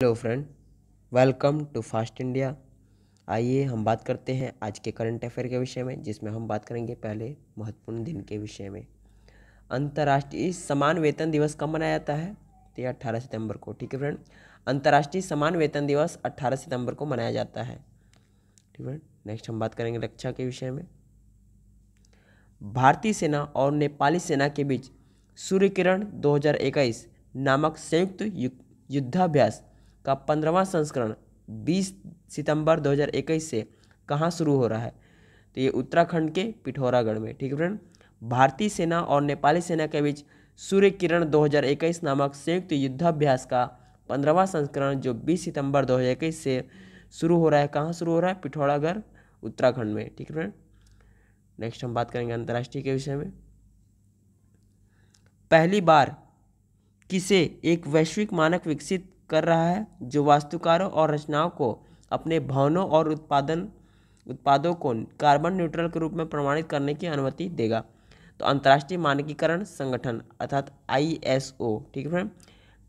Hello friend, welcome to fast India. आइए हम बात करते हैं आज के करंट अफेयर के विषय में, जिसमें हम बात करेंगे पहले महत्वपूर्ण दिन के विषय में। अंतर्राष्ट्रीय समान वेतन दिवस कब मनाया जाता है? तो ये 18 सितंबर को। ठीक है फ्रेंड, अंतर्राष्ट्रीय समान वेतन दिवस 18 सितंबर को मनाया जाता है। ठीक है, नेक्स्ट हम बात करेंगे रक्षा के विषय में। भारतीय सेना और नेपाली सेना के बीच सूर्य किरण 2021 नामक संयुक्त युद्धाभ्यास का 15वां संस्करण 20 सितंबर 2021 से कहाँ शुरू हो रहा है? तो ये उत्तराखंड के पिथौरागढ़ में। ठीक है फ्रेंड, भारतीय सेना और नेपाली सेना के बीच सूर्य किरण 2021 नामक संयुक्त युद्धाभ्यास का 15वां संस्करण जो 20 सितंबर 2021 से शुरू हो रहा है, कहाँ शुरू हो रहा है? पिथौरागढ़, उत्तराखंड में। ठीक है फ्रेंड, नेक्स्ट हम बात करेंगे अंतर्राष्ट्रीय के विषय में। पहली बार किसे एक वैश्विक मानक विकसित कर रहा है जो वास्तुकारों और रचनाओं को अपने भवनों और उत्पादों को कार्बन न्यूट्रल के रूप में प्रमाणित करने की अनुमति देगा? तो अंतर्राष्ट्रीय मानकीकरण संगठन अर्थात ISO। ठीक है फ्रेंड,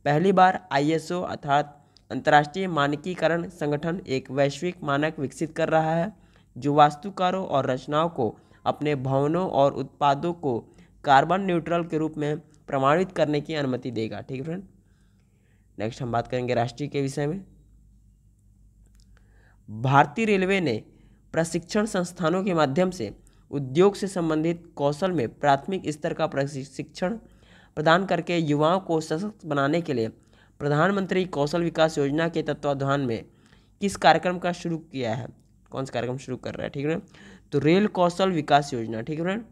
पहली बार ISO अर्थात अंतर्राष्ट्रीय मानकीकरण संगठन एक वैश्विक मानक विकसित कर रहा है जो वास्तुकारों और रचनाओं को अपने भवनों और उत्पादों को कार्बन न्यूट्रल के रूप में प्रमाणित करने की अनुमति देगा। ठीक है फ्रेंड, नेक्स्ट हम बात करेंगे राष्ट्रीय के विषय में। भारतीय रेलवे ने प्रशिक्षण संस्थानों के माध्यम से उद्योग से संबंधित कौशल में प्राथमिक स्तर का प्रशिक्षण प्रदान करके युवाओं को सशक्त बनाने के लिए प्रधानमंत्री कौशल विकास योजना के तत्वावधान में किस कार्यक्रम का शुरू किया है? कौन सा कार्यक्रम शुरू कर रहा है? ठीक है, तो रेल कौशल विकास योजना। ठीक है फ्रेंड,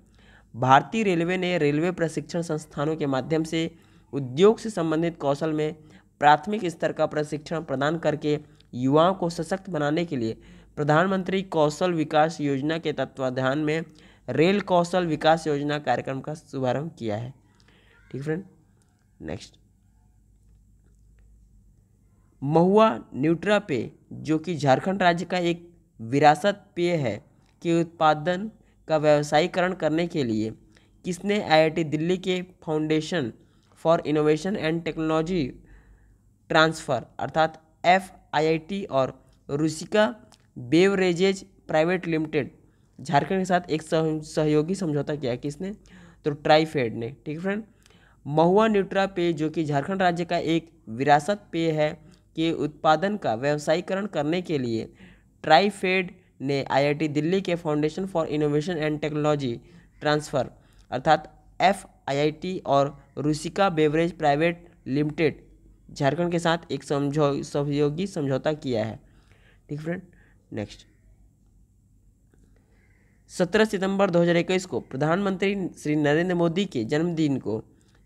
भारतीय रेलवे ने रेलवे प्रशिक्षण संस्थानों के माध्यम से उद्योग से संबंधित कौशल में प्राथमिक स्तर का प्रशिक्षण प्रदान करके युवाओं को सशक्त बनाने के लिए प्रधानमंत्री कौशल विकास योजना के तत्वावधान में रेल कौशल विकास योजना कार्यक्रम का शुभारंभ किया है। ठीक फ्रेंड, नेक्स्ट महुआ न्यूट्रा पेय जो कि झारखंड राज्य का एक विरासत पेय है के उत्पादन का व्यवसायीकरण करने के लिए किसने IIT दिल्ली के foundation for innovation and technology transfer अर्थात FIIT और Ruchika beverages private limited Jharkhand के साथ एक सहयोगी समझौता किया? किसने? तो ट्राइफेड ने। ठीक है फ्रेंड, महुआ न्यूट्रा पेय जो कि झारखंड राज्य का एक विरासत पेय है के उत्पादन का व्यवसायीकरण करने के लिए ट्राइफेड ने IIT दिल्ली के foundation for innovation and technology transfer अर्थात FIIT और Ruchika beverage private limited Jharkhand के साथ एक सहयोगी समझौता किया है। ठीक फ्रेंड, नेक्स्ट 17 सितंबर 2021 को प्रधानमंत्री श्री नरेंद्र मोदी के जन्मदिन को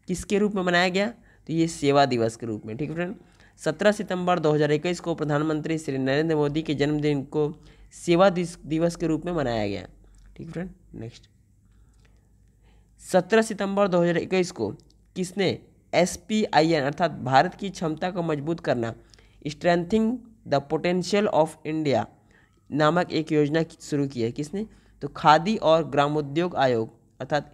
किसके रूप में मनाया गया? तो ये सेवा दिवस के रूप में। ठीक है फ्रेंड, 17 सितंबर 2021 को प्रधानमंत्री श्री नरेंद्र मोदी के जन्मदिन को सेवा दिवस के रूप में मनाया गया। ठीक फ्रेंड, नेक्स्ट 17 सितंबर 2021 को किसने SPIN अर्थात भारत की क्षमता को मजबूत करना strengthening the potential of India नामक एक योजना शुरू की है? किसने? तो खादी और ग्रामोद्योग आयोग अर्थात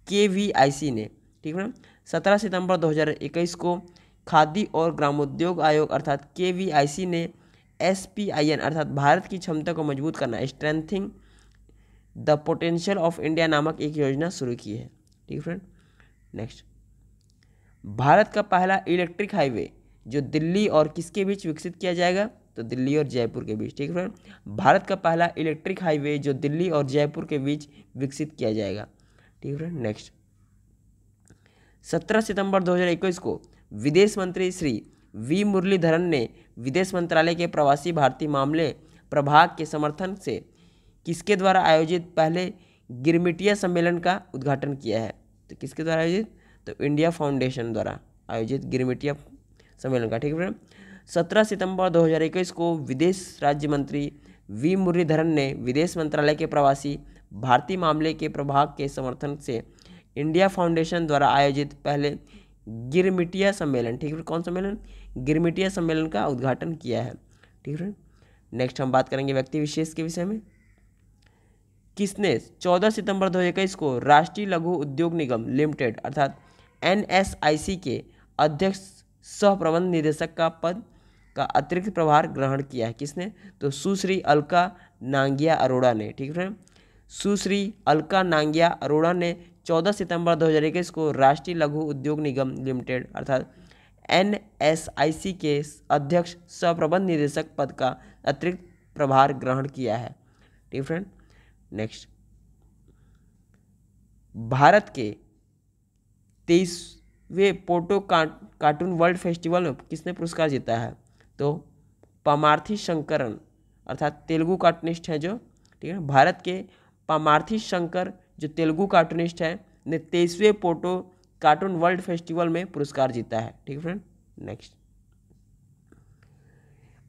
KVIC ने। ठीक है, 17 सितंबर 2021 को खादी और ग्रामोद्योग आयोग अर्थात KVIC ने SPIN अर्थात भारत की क्षमता को मजबूत करना strengthening the potential of India नामक एक योजना शुरू की है। ठीक है फ्रेंड, नेक्स्ट भारत का पहला इलेक्ट्रिक हाईवे जो दिल्ली और किसके बीच विकसित किया जाएगा? तो दिल्ली और जयपुर के बीच। ठीक है फ्रेंड, भारत का पहला इलेक्ट्रिक हाईवे जो दिल्ली और जयपुर के बीच विकसित किया जाएगा। ठीक है फ्रेंड, नेक्स्ट 17 सितंबर 2021 को विदेश मंत्री श्री V मुरलीधरन ने विदेश मंत्रालय के प्रवासी भारतीय मामले प्रभाग के समर्थन से किसके द्वारा आयोजित पहले गिरमिटिया सम्मेलन का उद्घाटन किया है? तो किसके द्वारा आयोजित? तो इंडिया फाउंडेशन द्वारा आयोजित गिरमिटिया सम्मेलन का। ठीक है, 17 सितंबर 2021 को विदेश राज्य मंत्री V मुरलीधरन ने विदेश मंत्रालय के प्रवासी भारतीय मामले के प्रभाग के समर्थन से इंडिया फाउंडेशन द्वारा आयोजित पहले गिरमिटिया सम्मेलन, ठीक है, कौन सम्मेलन? गिरमिटिया सम्मेलन का उद्घाटन किया है। ठीक है, नेक्स्ट हम बात करेंगे व्यक्ति विशेष के विषय में। किसने 14 सितंबर 2021 को राष्ट्रीय लघु उद्योग निगम लिमिटेड अर्थात NSIC के अध्यक्ष सह प्रबंध निदेशक का पद का अतिरिक्त प्रभार ग्रहण किया है। किसने? तो सुश्री अलका नांगिया अरोड़ा ने। ठीक है, सुश्री अलका नांगिया अरोड़ा ने 14 सितंबर 2021 को राष्ट्रीय लघु उद्योग निगम लिमिटेड अर्थात NSIC के अध्यक्ष सह प्रबंध निदेशक पद का अतिरिक्त प्रभार ग्रहण किया है। ठीक फ्रेंड, नेक्स्ट, भारत के 23वें पोटो कार्टून वर्ल्ड फेस्टिवल में किसने पुरस्कार जीता है? तो पामार्थी शंकरन अर्थात तेलुगु कार्टूनिस्ट हैं जो, ठीक है, भारत के पामार्थी शंकर जो तेलुगु कार्टूनिस्ट है ने 23वें पोटो कार्टून वर्ल्ड फेस्टिवल में पुरस्कार जीता है। ठीक है फ्रेंड, नेक्स्ट,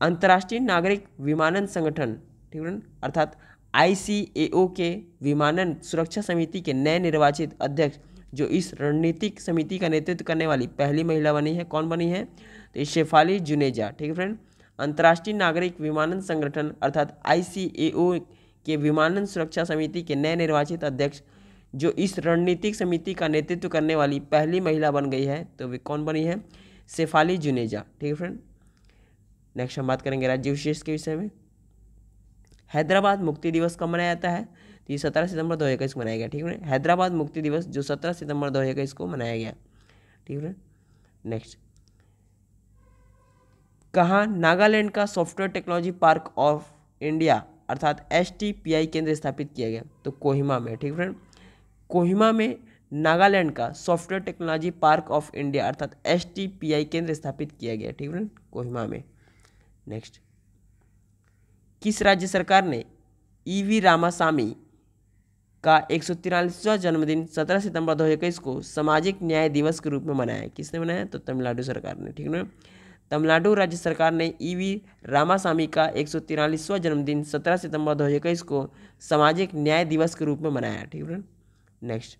अंतर्राष्ट्रीय नागरिक विमानन संगठन, ठीक है, अर्थात ICAO के विमानन सुरक्षा समिति के नए निर्वाचित अध्यक्ष जो इस रणनीतिक समिति का नेतृत्व करने वाली पहली महिला बनी है, कौन बनी है? तो शेफाली जुनेजा। ठीक है फ्रेंड, अंतर्राष्ट्रीय नागरिक विमानन संगठन अर्थात ICAO के विमानन सुरक्षा समिति के नए निर्वाचित अध्यक्ष जो इस रणनीतिक समिति का नेतृत्व करने वाली पहली महिला बन गई है, तो वे कौन बनी है? शेफाली जुनेजा। ठीक है फ्रेंड, नेक्स्ट हम बात करेंगे राज्य विशेष के विषय में। हैदराबाद मुक्ति दिवस कब मनाया जाता है? तो ये 17 सितंबर 2021 को मनाया गया। ठीक है, हैदराबाद मुक्ति दिवस जो 17 सितंबर 2021 को मनाया गया। ठीक है, नेक्स्ट, कहाँ नागालैंड का software technology park of India अर्थात STPI केंद्र स्थापित किया गया? तो कोहिमा में। ठीक है, कोहिमा में नागालैंड का software technology park of India अर्थात STPI केंद्र स्थापित किया गया। ठीक है, कोहिमा में। नेक्स्ट, किस राज्य सरकार ने EV रामासामी का 143वां जन्मदिन 17 सितंबर 2021 को सामाजिक न्याय दिवस के रूप में मनाया? किसने मनाया? तो तमिलनाडु सरकार ने। ठीक है, तमिलनाडु राज्य सरकार ने EV रामासामी का 143वां जन्मदिन 17 सितंबर 2021 को सामाजिक न्याय दिवस के रूप में मनाया। ठीक है, नेक्स्ट,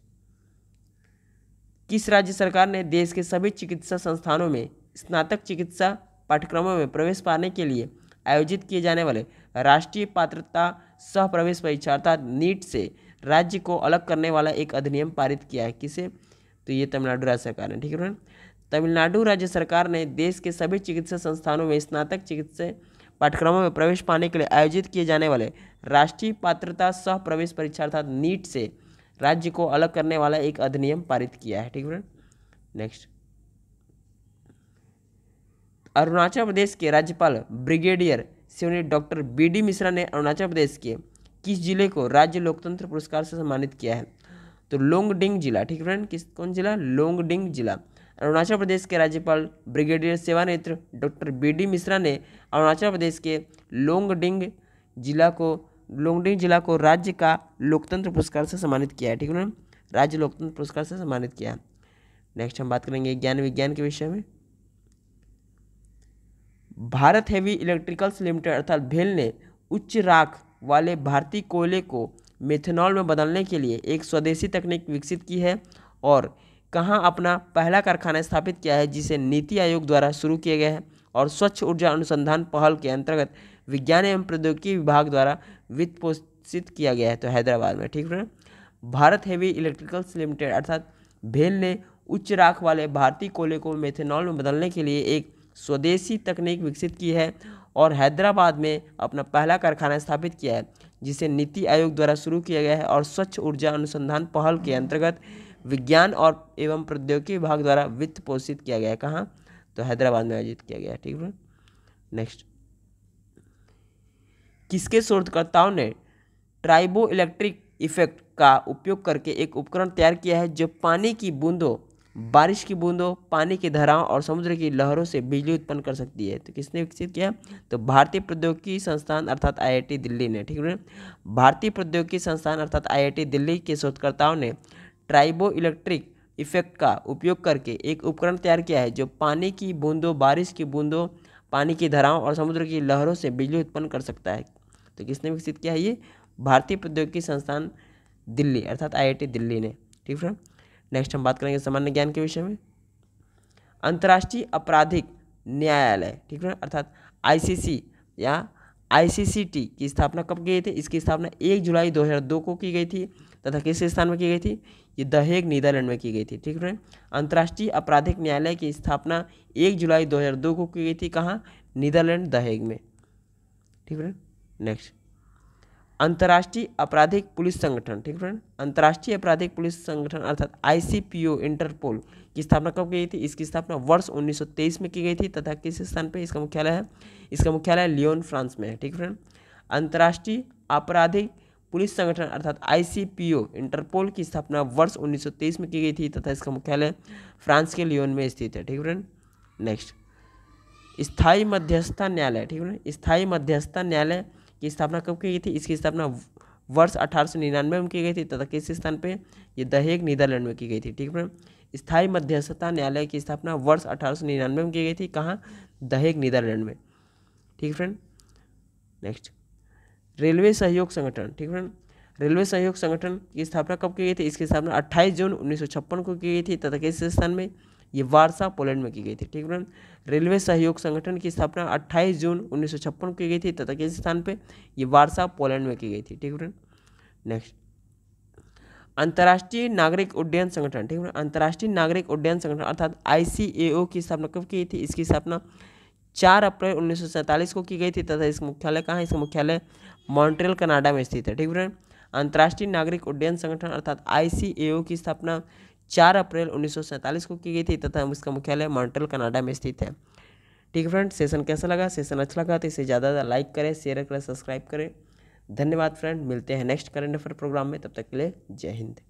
किस राज्य सरकार ने देश के सभी चिकित्सा संस्थानों में स्नातक चिकित्सा पाठ्यक्रमों में प्रवेश पाने के लिए आयोजित किए जाने वाले राष्ट्रीय पात्रता सह प्रवेश परीक्षा अर्थात NEET से राज्य को अलग करने वाला एक अधिनियम पारित किया है? किसे? तो ये तमिलनाडु राज्य सरकार ने। ठीक है, तमिलनाडु राज्य सरकार ने देश के सभी चिकित्सा संस्थानों में स्नातक चिकित्सा पाठ्यक्रमों में प्रवेश पाने के लिए आयोजित किए जाने वाले राष्ट्रीय पात्रता सह प्रवेश परीक्षा अर्थात NEET से राज्य को अलग करने वाला एक अधिनियम पारित किया है। ठीक है, नेक्स्ट, अरुणाचल प्रदेश के राज्यपाल brigadier Shri doctor BD Mishra ने अरुणाचल प्रदेश के किस जिले को राज्य लोकतंत्र पुरस्कार से सम्मानित किया है? तो लोंगडिंग जिला। ठीक है फ्रेंड, कौन जिला? लोंगडिंग जिला। अरुणाचल प्रदेश के राज्यपाल ब्रिगेडियर सेवानिवृत्त डॉक्टर BD मिश्रा ने अरुणाचल प्रदेश के लोंगडिंग जिला को राज्य का लोकतंत्र पुरस्कार से सम्मानित किया है। ठीक है, राज्य लोकतंत्र पुरस्कार से सम्मानित किया है। नेक्स्ट हम बात करेंगे ज्ञान विज्ञान के विषय में। भारत हेवी इलेक्ट्रिकल्स लिमिटेड अर्थात भेल ने उच्च राख वाले भारतीय कोयले को मेथनॉल में बदलने के लिए एक स्वदेशी तकनीक विकसित की है और कहाँ अपना पहला कारखाना स्थापित किया है, जिसे नीति आयोग द्वारा शुरू किया गया है और स्वच्छ ऊर्जा अनुसंधान पहल के अंतर्गत विज्ञान एवं प्रौद्योगिकी विभाग द्वारा वित्त पोषित किया गया है? तो हैदराबाद में। ठीक है, भारत हेवी इलेक्ट्रिकल्स लिमिटेड अर्थात भेल ने उच्च राख वाले भारतीय कोयले को मेथनॉल में बदलने के लिए एक स्वदेशी तकनीक विकसित की है और हैदराबाद में अपना पहला कारखाना स्थापित किया है, जिसे नीति आयोग द्वारा शुरू किया गया है और स्वच्छ ऊर्जा अनुसंधान पहल के अंतर्गत विज्ञान और एवं प्रौद्योगिकी विभाग द्वारा वित्त पोषित किया गया है। कहाँ? तो हैदराबाद में आयोजित किया गया है। ठीक है, नेक्स्ट, किसके शोधकर्ताओं ने ट्राइबो इलेक्ट्रिक इफेक्ट का उपयोग करके एक उपकरण तैयार किया है जो पानी की बूंदों, बारिश की बूंदों, पानी की धाराओं और समुद्र की लहरों से बिजली उत्पन्न कर सकती है? तो किसने विकसित किया? तो भारतीय प्रौद्योगिकी संस्थान अर्थात IIT दिल्ली ने। ठीक है, भारतीय प्रौद्योगिकी संस्थान अर्थात IIT दिल्ली के शोधकर्ताओं ने ट्राइबो इलेक्ट्रिक इफेक्ट का उपयोग करके एक उपकरण तैयार किया है जो पानी की बूंदों, बारिश की बूंदों, पानी की धाराओं और समुद्र की लहरों से बिजली उत्पन्न कर सकता है। तो किसने विकसित किया है? ये भारतीय प्रौद्योगिकी संस्थान दिल्ली अर्थात IIT दिल्ली ने। ठीक है, नेक्स्ट हम बात करेंगे सामान्य ज्ञान के विषय में। अंतर्राष्ट्रीय आपराधिक न्यायालय, ठीक है, अर्थात ICC या ICCT की स्थापना कब की गई थी? इसकी स्थापना 1 जुलाई 2002 को की गई थी तथा किस स्थान में की गई थी? ये द हेग नीदरलैंड में की गई थी। ठीक है फ्रेंड। अंतर्राष्ट्रीय आपराधिक न्यायालय की स्थापना 1 जुलाई 2002 को की गई थी। कहाँ? नीदरलैंड, द हेग में। ठीक है। नेक्स्ट, अंतर्राष्ट्रीय आपराधिक पुलिस संगठन। ठीक है फ्रेंड। अंतर्राष्ट्रीय आपराधिक पुलिस संगठन अर्थात ICPO इंटरपोल की स्थापना कब की गई थी? इसकी स्थापना वर्ष 1923 में की गई थी तथा किस स्थान पे इसका मुख्यालय है? इसका मुख्यालय लियोन, फ्रांस में है। ठीक है फ्रेंड। अंतर्राष्ट्रीय आपराधिक पुलिस संगठन अर्थात ICPO इंटरपोल की स्थापना वर्ष 1923 में की गई थी तथा इसका मुख्यालय फ्रांस के लियोन में स्थित है। ठीक है फ्रेंड। नेक्स्ट, स्थायी मध्यस्थता न्यायालय। ठीक है। स्थायी मध्यस्थता न्यायालय की स्थापना कब की गई थी? इसकी स्थापना वर्ष 1899 में की गई थी तथा किस स्थान पे? ये द हेग, नीदरलैंड में की गई थी। ठीक है। स्थायी मध्यस्थता न्यायालय की स्थापना वर्ष 1899 में की गई थी। कहाँ? द हेग, नीदरलैंड में। ठीक है फ्रेंड। नेक्स्ट, रेलवे सहयोग संगठन। ठीक है। रेलवे सहयोग संगठन की स्थापना कब की गई थी? इसकी स्थापना 28 जून 1956 को की गई थी तथा किस स्थान में? ये वारसा, पोलैंड में की गई थी। ठीक है। रेलवे सहयोग संगठन की स्थापना 28 जून 1956 को की गई थी तथा किस स्थान पे? ये वारसा, पोलैंड में की गई थी। ठीक है। नेक्स्ट, अंतर्राष्ट्रीय नागरिक उड्डयन संगठन। ठीक है। अंतर्राष्ट्रीय नागरिक उड्डयन संगठन अर्थात ICAO की स्थापना कब की गई थी? इसकी स्थापना 4 अप्रैल 1947 को की गई थी तथा इसका मुख्यालय कहाँ है? इसका मुख्यालय मॉन्ट्रियल, कनाडा में स्थित है। ठीक है। अंतर्राष्ट्रीय नागरिक उड्डयन संगठन अर्थात ICAO की स्थापना 4 अप्रैल 1947 को की गई थी तथा इसका मुख्यालय मॉन्ट्रियल, कनाडा में स्थित है। ठीक है फ्रेंड। सेशन कैसा लगा? सेशन अच्छा लगा तो इसे ज़्यादा लाइक करें, शेयर करें, सब्सक्राइब करें। धन्यवाद फ्रेंड। मिलते हैं नेक्स्ट करंट अफेयर प्रोग्राम में। तब तक के लिए जय हिंद।